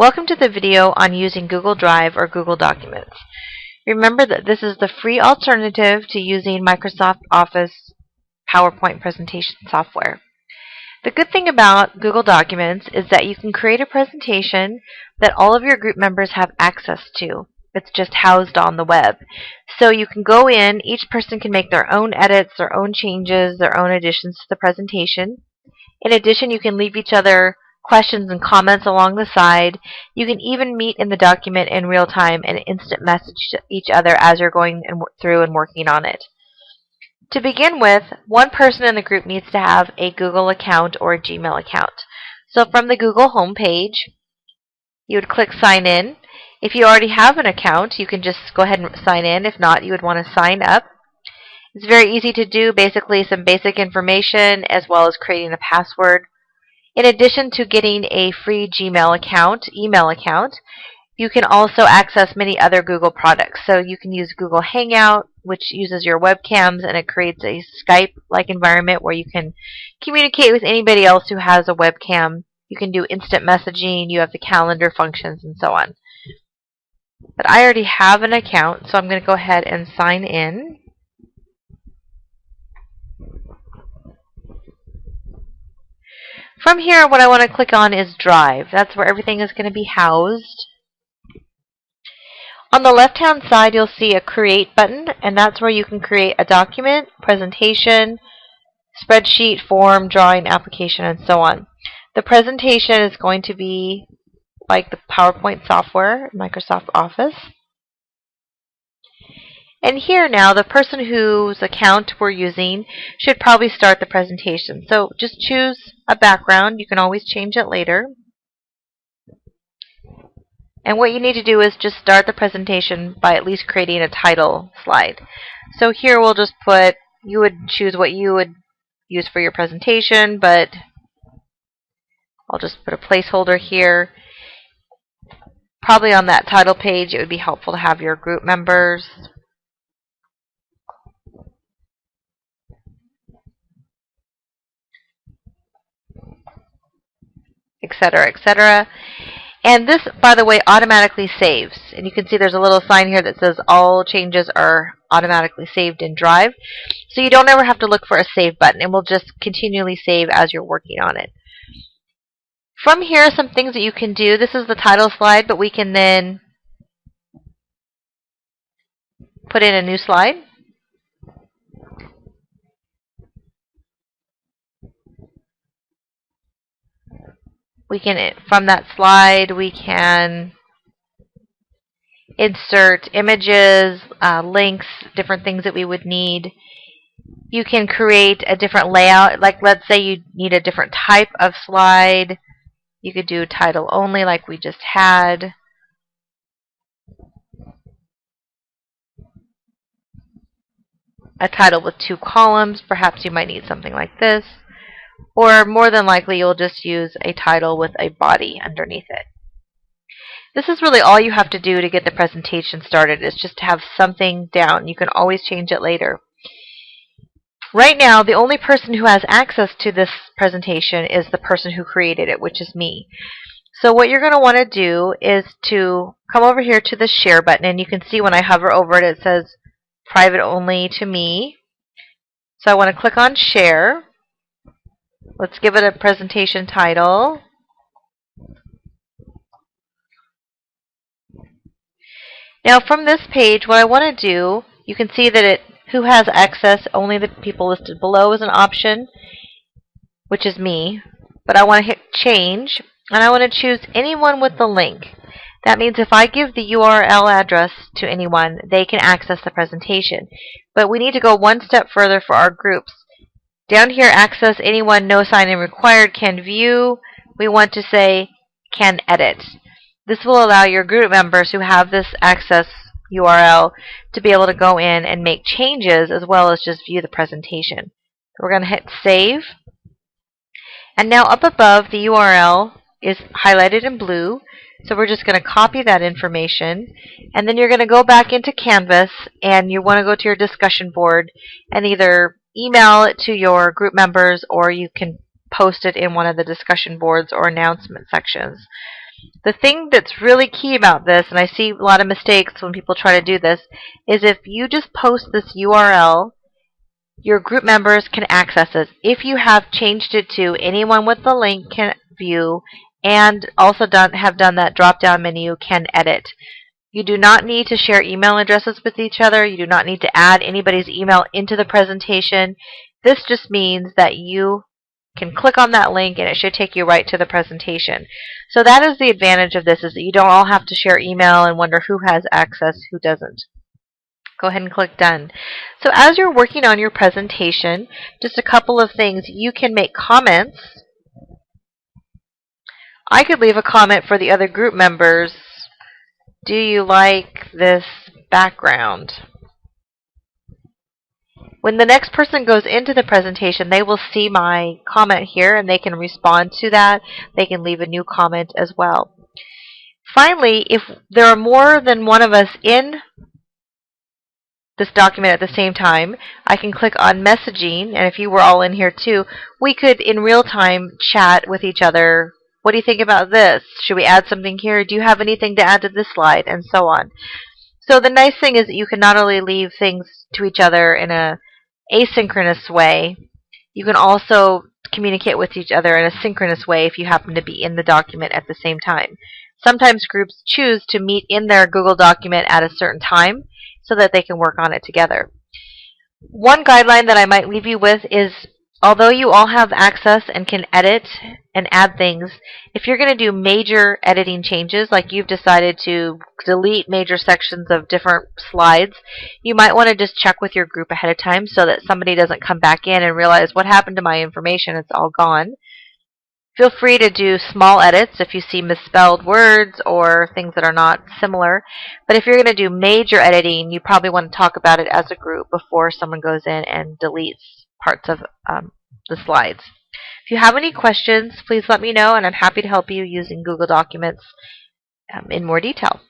Welcome to the video on using Google Drive or Google Documents. Remember that this is the free alternative to using Microsoft Office PowerPoint presentation software. The good thing about Google Documents is that you can create a presentation that all of your group members have access to. It's just housed on the web. So you can go in, each person can make their own edits, their own changes, their own additions to the presentation. In addition, you can leave each other questions and comments along the side. You can even meet in the document in real time and instant message each other as you're going through and working on it. To begin with, one person in the group needs to have a Google account or a Gmail account. So from the Google home page, you would click Sign In. If you already have an account, you can just go ahead and sign in. If not, you would want to sign up. It's very easy to do, basically some basic information as well as creating a password. In addition to getting a free Gmail account, email account, you can also access many other Google products. So you can use Google Hangout, which uses your webcams, and it creates a Skype-like environment where you can communicate with anybody else who has a webcam. You can do instant messaging, you have the calendar functions, and so on. But I already have an account, so I'm going to go ahead and sign in. From here, what I want to click on is Drive. That's where everything is going to be housed. On the left-hand side, you'll see a Create button, and that's where you can create a document, presentation, spreadsheet, form, drawing, application, and so on. The presentation is going to be like the PowerPoint software, Microsoft Office. And here now, the person whose account we're using should probably start the presentation. So just choose a background. You can always change it later. And what you need to do is just start the presentation by at least creating a title slide. So here we'll just put, you would choose what you would use for your presentation, but I'll just put a placeholder here. Probably on that title page, it would be helpful to have your group members, etc., etc. And this, by the way, automatically saves. And you can see there's a little sign here that says all changes are automatically saved in Drive. So you don't ever have to look for a save button. It will just continually save as you're working on it. From here, some things that you can do. This is the title slide, but we can then put in a new slide. We can, from that slide, we can insert images, links, different things that we would need. You can create a different layout. Like, let's say you need a different type of slide. You could do title only like we just had. A title with 2 columns. Perhaps you might need something like this. Or more than likely, you'll just use a title with a body underneath it. This is really all you have to do to get the presentation started, is just to have something down. You can always change it later. Right now, the only person who has access to this presentation is the person who created it, which is me. So what you're going to want to do is to come over here to the Share button, and you can see when I hover over it, it says Private Only to Me. So I want to click on Share. Let's give it a presentation title. Now from this page, what I want to do, you can see that who has access, only the people listed below is an option, which is me. But I want to hit Change, and I want to choose anyone with the link. That means if I give the URL address to anyone, they can access the presentation. But we need to go one step further for our groups. Down here, access anyone, no sign-in required, can view. We want to say can edit. This will allow your group members who have this access URL to be able to go in and make changes as well as just view the presentation. We're going to hit Save. And now up above, the URL is highlighted in blue. So we're just going to copy that information. And then you're going to go back into Canvas, and you want to go to your discussion board and either email it to your group members, or you can post it in one of the discussion boards or announcement sections. The thing that's really key about this, and I see a lot of mistakes when people try to do this, is if you just post this URL, your group members can access it. If you have changed it to anyone with the link can view, and also have done that drop-down menu can edit. You do not need to share email addresses with each other. You do not need to add anybody's email into the presentation. This just means that you can click on that link and it should take you right to the presentation. So that is the advantage of this, is that you don't all have to share email and wonder who has access, who doesn't. Go ahead and click Done. So as you're working on your presentation, just a couple of things. You can make comments. I could leave a comment for the other group members. Do you like this background? When the next person goes into the presentation, they will see my comment here and they can respond to that. They can leave a new comment as well. Finally, if there are more than one of us in this document at the same time, I can click on messaging, and if you were all in here too, we could in real time chat with each other. What do you think about this? Should we add something here? Do you have anything to add to this slide? And so on. So the nice thing is that you can not only leave things to each other in a asynchronous way, you can also communicate with each other in a synchronous way if you happen to be in the document at the same time. Sometimes groups choose to meet in their Google document at a certain time so that they can work on it together. One guideline that I might leave you with is, although you all have access and can edit and add things, if you're going to do major editing changes, like you've decided to delete major sections of different slides, you might want to just check with your group ahead of time so that somebody doesn't come back in and realize what happened to my information, it's all gone. Feel free to do small edits if you see misspelled words or things that are not similar. But if you're going to do major editing, you probably want to talk about it as a group before someone goes in and deletes parts of the slides. If you have any questions, please let me know, and I'm happy to help you using Google Documents in more detail.